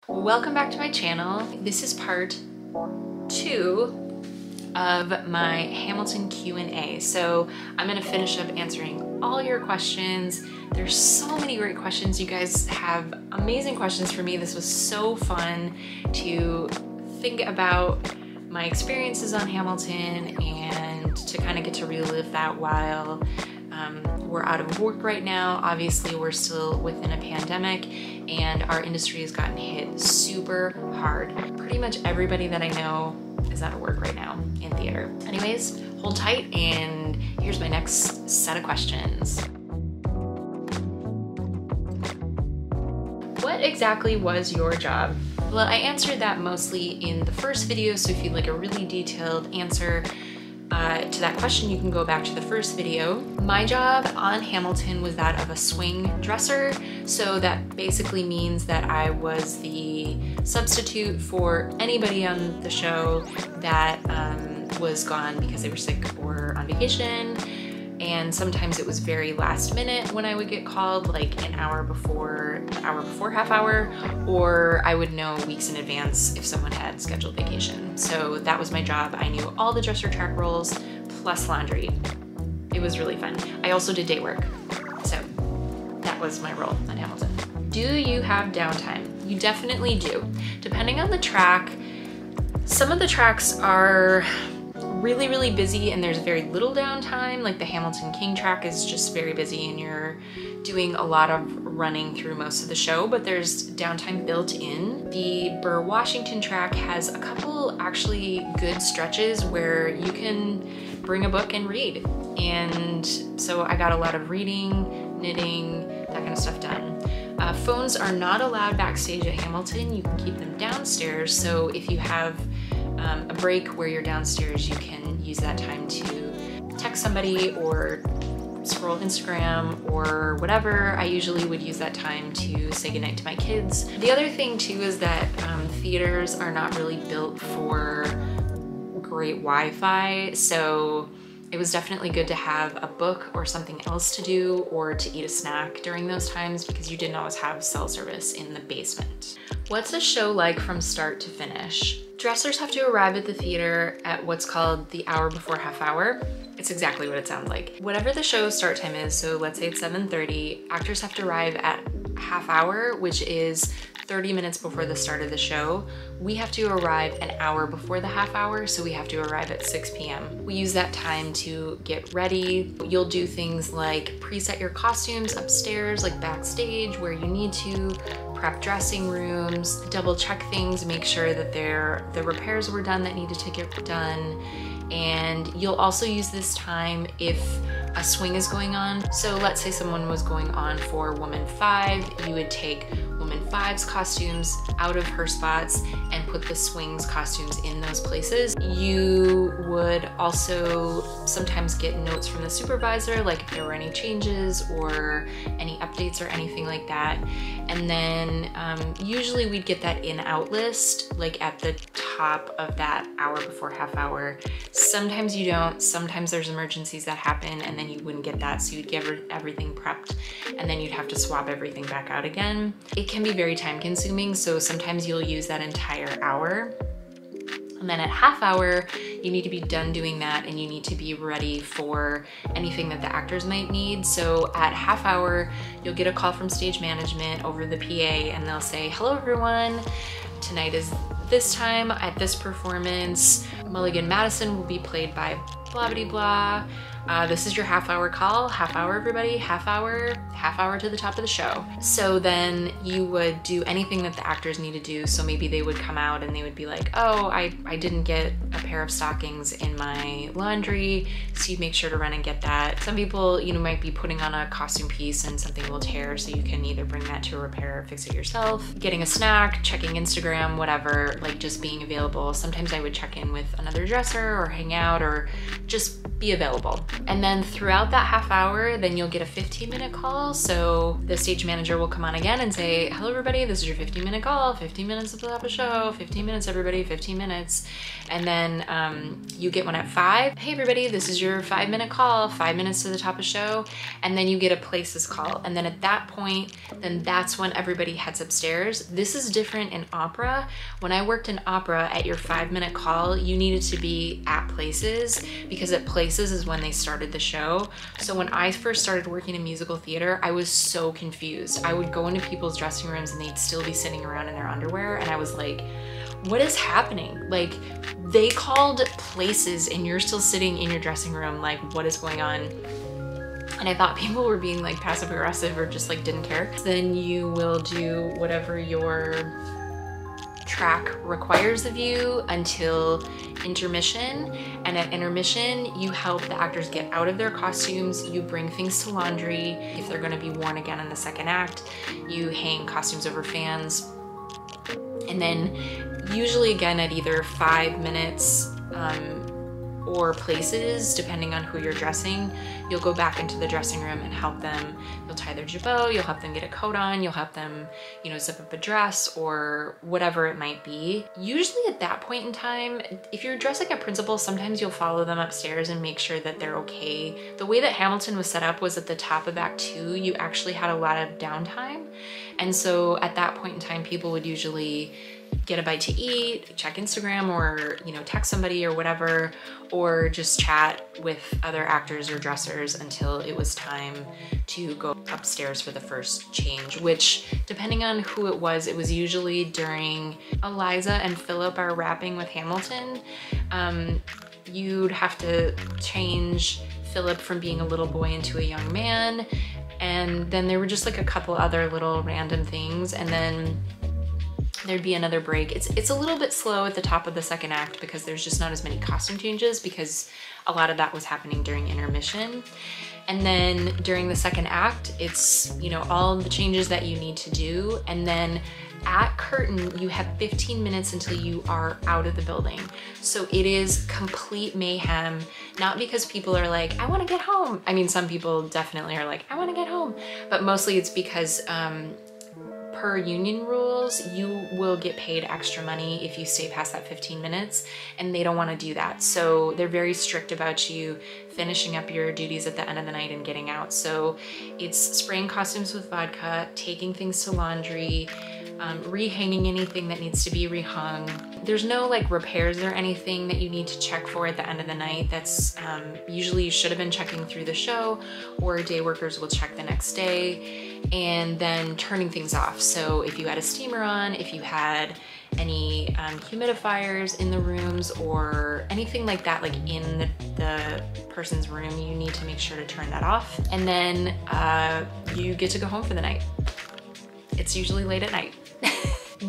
Welcome back to my channel. This is part 2 of my Hamilton Q&A. So I'm gonna finish up answering all your questions. There's so many great questions. You guys have amazing questions for me. This was so fun to think about my experiences on Hamilton and to kind of get to relive that while we're out of work right now. Obviously, we're still within a pandemic and our industry has gotten hit super hard. Pretty much everybody that I know is out of work right now in theater. Anyways, hold tight and here's my next set of questions. What exactly was your job? Well, I answered that mostly in the first video, so if you'd like a really detailed answer to that question, you can go back to the first video. My job on Hamilton was that of a swing dresser, so that basically means that I was the substitute for anybody on the show that was gone because they were sick or on vacation. And sometimes it was very last minute when I would get called, like an hour before, half hour, or I would know weeks in advance if someone had scheduled vacation. So that was my job. I knew all the dresser track roles plus laundry. It was really fun. I also did day work. So that was my role on Hamilton. Do you have downtime? You definitely do. Depending on the track, some of the tracks are really busy and there's very little downtime. Like the Hamilton King track is just very busy and you're doing a lot of running through most of the show, but there's downtime built in. The Burr Washington track has a couple actually good stretches where you can bring a book and read. And so I got a lot of reading, knitting, that kind of stuff done. Phones are not allowed backstage at Hamilton. You can keep them downstairs. So if you have a break where you're downstairs, you can use that time to text somebody or scroll Instagram or whatever. I usually would use that time to say goodnight to my kids. The other thing too is that theaters are not really built for great Wi-Fi, so it was definitely good to have a book or something else to do or to eat a snack during those times because you didn't always have cell service in the basement. What's a show like from start to finish? Dressers have to arrive at the theater at what's called the hour before half hour. It's exactly what it sounds like. Whatever the show's start time is, so let's say it's 7:30, actors have to arrive at half hour, which is 30 minutes before the start of the show. We have to arrive an hour before the half hour, so we have to arrive at 6 p.m. We use that time to get ready. You'll do things like preset your costumes upstairs, like backstage where you need to, prep dressing rooms, double check things, make sure that the repairs were done that needed to get done. And you'll also use this time if a swing is going on. So let's say someone was going on for Woman 5, you would take Woman 5's costumes out of her spots and put the swing's costumes in those places. You would also sometimes get notes from the supervisor, like if there were any changes or any updates or anything like that. And then usually we'd get that in-out list, like at the top of that hour before half hour. Sometimes you don't, sometimes there's emergencies that happen and then you wouldn't get that, so you'd get everything prepped and then you'd have to swap everything back out again. It can be very time consuming, so sometimes you'll use that entire hour. And then at half hour, you need to be done doing that and you need to be ready for anything that the actors might need. So at half hour, you'll get a call from stage management over the PA and they'll say, "Hello everyone, tonight is this time at this performance. Mulligan Madison will be played by blah blah blah. This is your half hour call. Half hour everybody, half hour to the top of the show." So then you would do anything that the actors need to do. So maybe they would come out and they would be like, "Oh, I didn't get a pair of stockings in my laundry," so you make sure to run and get that. Some people, you know, might be putting on a costume piece and something will tear, so you can either bring that to a repair or fix it yourself. Getting a snack, checking Instagram, whatever, like just being available. Sometimes I would check in with another dresser or hang out or just be available. And then throughout that half hour, then you'll get a 15-minute call. So the stage manager will come on again and say, hello everybody, this is your 15-minute call, 15 minutes at the top of the show, 15 minutes everybody, 15 minutes. And then you get one at 5. Hey everybody, this is your 5-minute call, 5 minutes to the top of the show. And then you get a places call. And then at that point, then that's when everybody heads upstairs. This is different in opera. When I worked in opera, at your 5-minute call, you needed to be at places, because at places is when they started the show. So when I first started working in musical theater, I was so confused. I would go into people's dressing rooms and they'd still be sitting around in their underwear, and I was like, what is happening? Like, they called places and you're still sitting in your dressing room. Like, what is going on? And I thought people were being like passive aggressive or just like didn't care. Then you will do whatever your track requires of you until intermission. And at intermission, you help the actors get out of their costumes. You bring things to laundry. If they're gonna be worn again in the second act, you hang costumes over fans. And then usually again at either 5 minutes or places, depending on who you're dressing, you'll go back into the dressing room and help them. You'll tie their jabot, you'll help them get a coat on, you'll help them, you know, zip up a dress or whatever it might be. Usually at that point in time, if you're dressed like a principal, sometimes you'll follow them upstairs and make sure that they're okay. The way that Hamilton was set up was at the top of Act 2, you actually had a lot of downtime. And so at that point in time, people would usually get a bite to eat, check Instagram, or, you know, text somebody or whatever, or just chat with other actors or dressers until it was time to go upstairs for the first change, which, depending on who it was usually during Eliza and Philip are rapping with Hamilton. You'd have to change Philip from being a little boy into a young man. And then there were just like a couple other little random things. And then there'd be another break. It's a little bit slow at the top of the second act because there's just not as many costume changes, because a lot of that was happening during intermission. And then during the second act, it's, you know, all the changes that you need to do. And then at curtain, you have 15 minutes until you are out of the building. So it is complete mayhem, not because people are like, I want to get home. I mean, some people definitely are like, I want to get home, but mostly it's because per union rules, you will get paid extra money if you stay past that 15 minutes, and they don't want to do that. So they're very strict about you finishing up your duties at the end of the night and getting out. So it's spraying costumes with vodka, taking things to laundry, rehanging anything that needs to be rehung. There's no like repairs or anything that you need to check for at the end of the night. That's usually you should have been checking through the show, or day workers will check the next day. And then turning things off. So if you had a steamer on, if you had any humidifiers in the rooms or anything like that, like in the person's room, you need to make sure to turn that off. And then you get to go home for the night. It's usually late at night.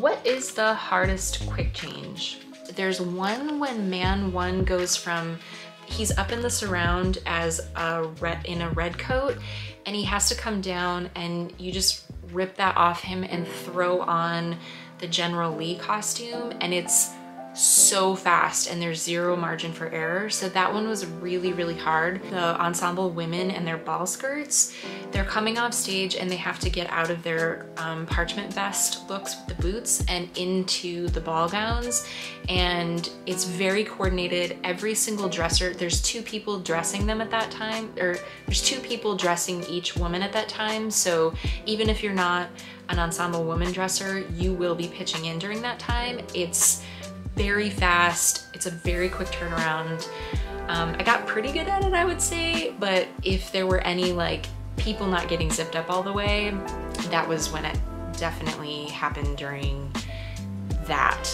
What is the hardest quick change? There's one when man 1 goes from, he's up in the surround as in a red coat, and he has to come down and you just rip that off him and throw on the General Lee costume, and it's so fast and there's zero margin for error. So that one was really, really hard. The ensemble women and their ball skirts, they're coming off stage and they have to get out of their parchment vest looks with the boots and into the ball gowns. And it's very coordinated. Every single dresser, there's 2 people dressing them at that time, or there's 2 people dressing each woman at that time. So even if you're not an ensemble woman dresser, you will be pitching in during that time. It's very fast. It's a very quick turnaround. I got pretty good at it, I would say, but if there were any like people not getting zipped up all the way, that was when it definitely happened during that.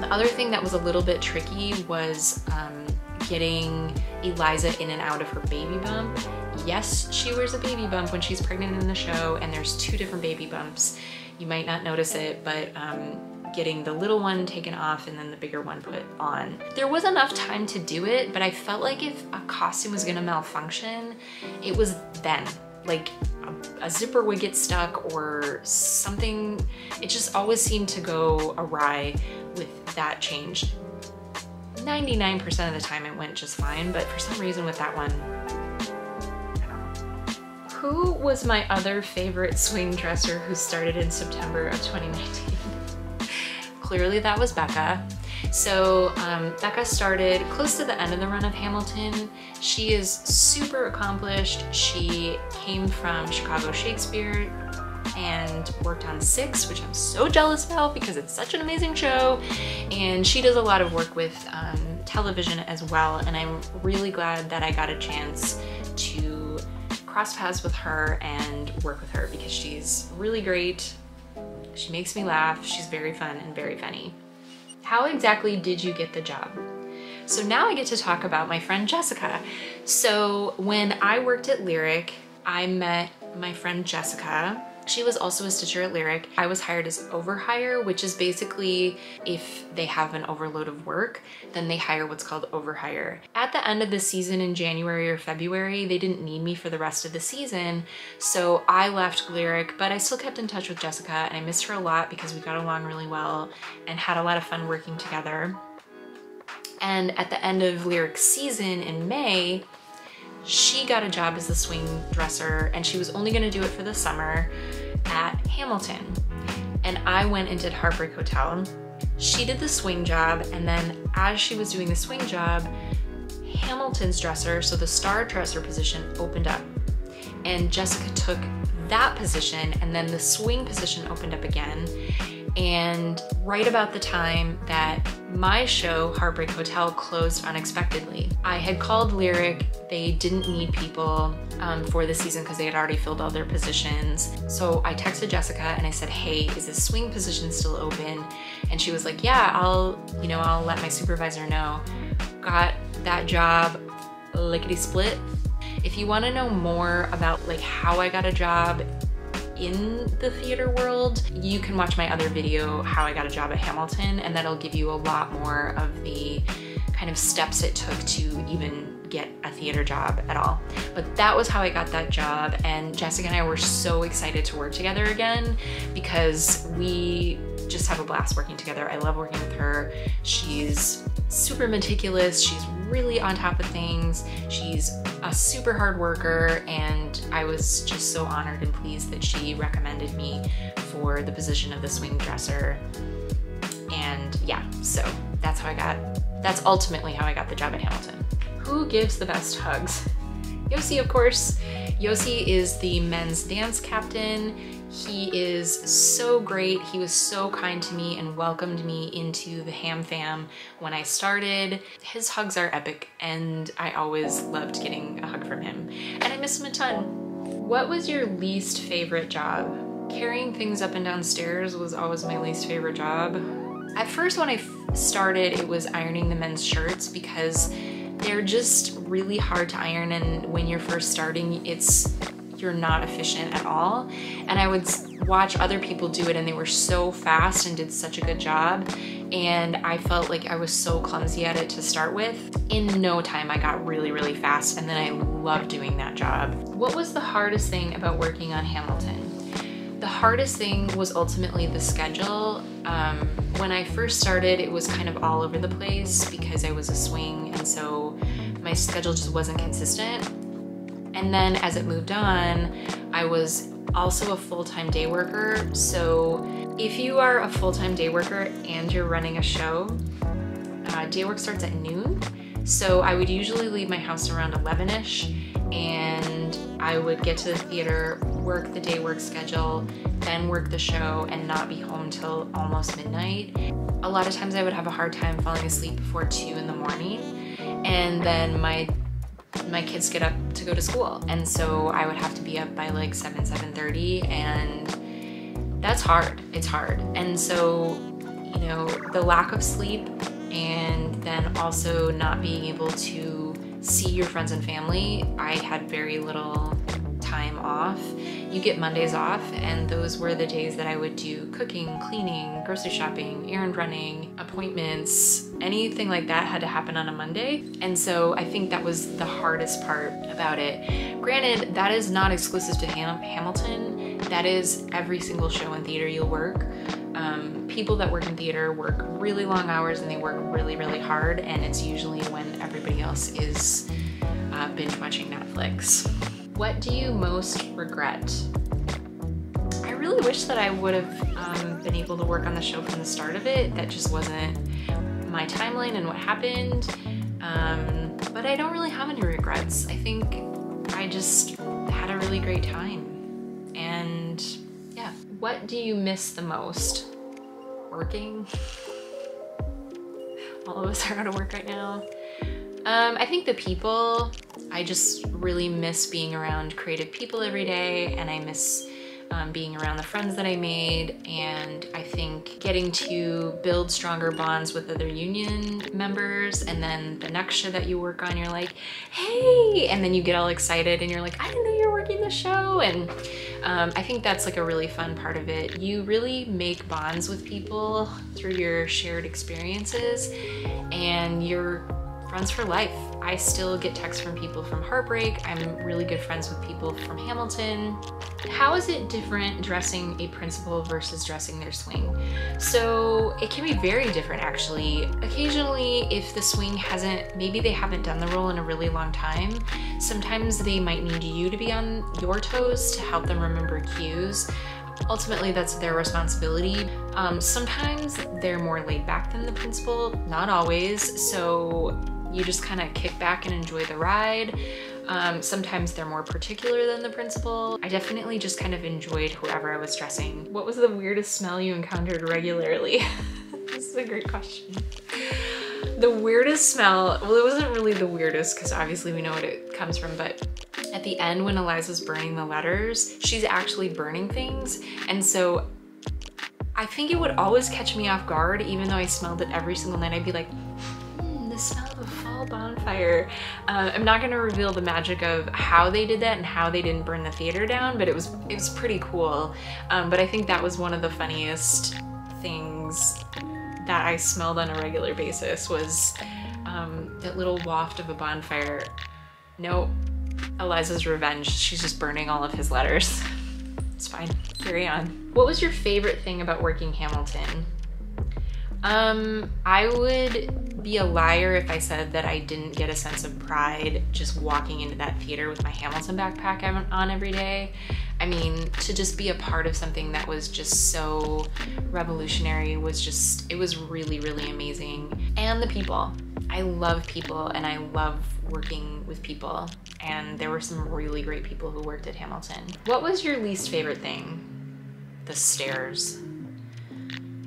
The other thing that was a little bit tricky was getting Eliza in and out of her baby bump. Yes, she wears a baby bump when she's pregnant in the show, and there's 2 different baby bumps. You might not notice it, but getting the little one taken off and then the bigger one put on. There was enough time to do it, but I felt like if a costume was gonna malfunction, it was then. Like a zipper would get stuck or something. It just always seemed to go awry with that change. 99% of the time it went just fine, but for some reason with that one, who was my other favorite swing dresser who started in September of 2019? Clearly that was Becca. So Becca started close to the end of the run of Hamilton. She is super accomplished. She came from Chicago Shakespeare and worked on Six, which I'm so jealous about because it's such an amazing show. And she does a lot of work with television as well. And I'm really glad that I got a chance to cross paths with her and work with her because she's really great. She makes me laugh. She's very fun and very funny. How exactly did you get the job? So now I get to talk about my friend Jessica. So when I worked at Lyric, I met my friend Jessica. She was also a stitcher at Lyric. I was hired as overhire, which is basically if they have an overload of work, then they hire what's called overhire. At the end of the season in January or February, they didn't need me for the rest of the season, so I left Lyric, but I still kept in touch with Jessica and I missed her a lot because we got along really well and had a lot of fun working together. And at the end of Lyric's season in May, she got a job as the swing dresser and she was only gonna do it for the summer at Hamilton. And I went and did Heartbreak Hotel. She did the swing job, and then as she was doing the swing job, Hamilton's dresser, so the star dresser position, opened up. And Jessica took that position, and then the swing position opened up again. And right about the time that my show, Heartbreak Hotel, closed unexpectedly. I had called Lyric. They didn't need people for the season because they had already filled all their positions. So I texted Jessica and I said, hey, is this swing position still open? And she was like, yeah, I'll let my supervisor know. Got that job lickety-split. If you want to know more about like how I got a job in the theater world, you can watch my other video, How I Got a Job at Hamilton, and that'll give you a lot more of the kind of steps it took to even get a theater job at all. But that was how I got that job, and Jessica and I were so excited to work together again because we just have a blast working together. I love working with her. She's super meticulous. She's really on top of things. She's a super hard worker, and I was just so honored and pleased that she recommended me for the position of the swing dresser. And yeah, so that's ultimately how I got the job at Hamilton. Who gives the best hugs? Yossi, of course. Yossi is the men's dance captain. He is so great. He was so kind to me and welcomed me into the HamFam when I started. His hugs are epic, and I always loved getting a hug from him. And I miss him a ton. What was your least favorite job? Carrying things up and down stairs was always my least favorite job. At first when I started, it was ironing the men's shirts because they're just really hard to iron, and when you're first starting, you're not efficient at all. And I would watch other people do it and they were so fast and did such a good job. And I felt like I was so clumsy at it to start with. In no time, I got really, really fast, and then I loved doing that job. What was the hardest thing about working on Hamilton? The hardest thing was ultimately the schedule. When I first started, it was kind of all over the place because I was a swing, and so my schedule just wasn't consistent. And then as it moved on, I was also a full-time day worker. So if you are a full-time day worker and you're running a show, day work starts at noon. So I would usually leave my house around 11-ish, and I would get to the theater, work the day work schedule, then work the show, and not be home till almost midnight. A lot of times I would have a hard time falling asleep before 2 in the morning, and then my kids get up to go to school, and so I would have to be up by like 7:30, and that's hard. It's hard. And so, you know, the lack of sleep and then also not being able to see your friends and family, I had very little time off. You get Mondays off, and those were the days that I would do cooking, cleaning, grocery shopping, errand running, appointments, anything like that had to happen on a Monday. And so I think that was the hardest part about it. Granted, that is not exclusive to Hamilton. That is every single show in theater you'll work. people that work in theater work really long hours and they work really, really hard, and it's usually when everybody else is binge watching Netflix. What do you most regret? I really wish that I would have been able to work on the show from the start of it. That just wasn't my timeline and what happened. But I don't really have any regrets. I think I just had a really great time. And yeah. What do you miss the most? Working? All of us are out of work right now. I think the people. I just really miss being around creative people every day, and I miss being around the friends that I made, and I think getting to build stronger bonds with other union members, and then the next show that you work on, you're like, hey, and then you get all excited and you're like, I didn't know you were working the show. And I think that's like a really fun part of it. You really make bonds with people through your shared experiences, and you're friends for life. I still get texts from people from Heartbreak. I'm really good friends with people from Hamilton. How is it different dressing a principal versus dressing their swing? So it can be very different actually. Occasionally, if the swing maybe they haven't done the role in a really long time, sometimes they might need you to be on your toes to help them remember cues. Ultimately, that's their responsibility. Sometimes they're more laid back than the principal, not always, so you just kind of kick back and enjoy the ride. Sometimes they're more particular than the principal. I definitely just kind of enjoyed whoever I was dressing. What was the weirdest smell you encountered regularly? This is a great question. The weirdest smell, well, it wasn't really the weirdest because obviously we know what it comes from, but at the end when Eliza's burning the letters, she's actually burning things. And so I think it would always catch me off guard, even though I smelled it every single night. I'd be like, the smell of a fall bonfire. I'm not gonna reveal the magic of how they did that and how they didn't burn the theater down, but it was pretty cool. But I think that was one of the funniest things that I smelled on a regular basis was that little waft of a bonfire. Nope, Eliza's revenge. She's just burning all of his letters. It's fine, carry on. What was your favorite thing about working Hamilton? I would be a liar if I said that I didn't get a sense of pride just walking into that theater with my Hamilton backpack on every day. I mean, to just be a part of something that was just so revolutionary it was really, really amazing. And the people. I love people and I love working with people. And there were some really great people who worked at Hamilton. What was your least favorite thing? The stairs.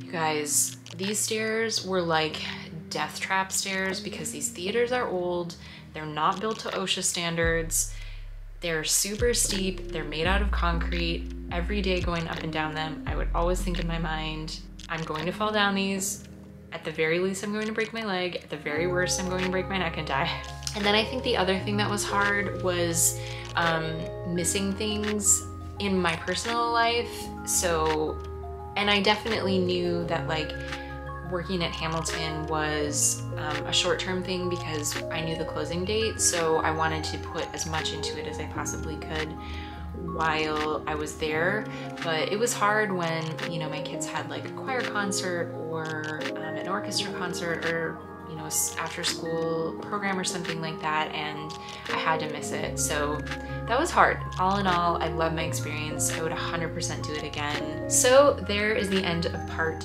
You guys, these stairs were like death trap stairs because these theaters are old. They're not built to OSHA standards. They're super steep. They're made out of concrete. Every day going up and down them, I would always think in my mind, I'm going to fall down these. At the very least, I'm going to break my leg. At the very worst, I'm going to break my neck and die. And then I think the other thing that was hard was missing things in my personal life. So, and I definitely knew that like working at Hamilton was a short-term thing because I knew the closing date. So I wanted to put as much into it as I possibly could while I was there. But it was hard when, you know, my kids had like a choir concert or an orchestra concert or, you know, after school program or something like that, and I had to miss it. So that was hard. All in all, I love my experience. I would 100% do it again. So there is the end of part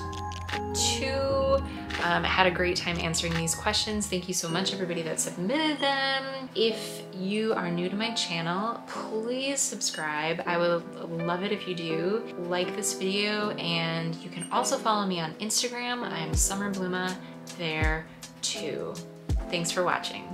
2. I had a great time answering these questions. Thank you so much everybody that submitted them. If you are new to my channel, please subscribe. I would love it if you do. Like this video, and you can also follow me on Instagram. I'm Summer Bluma there too. Thanks for watching.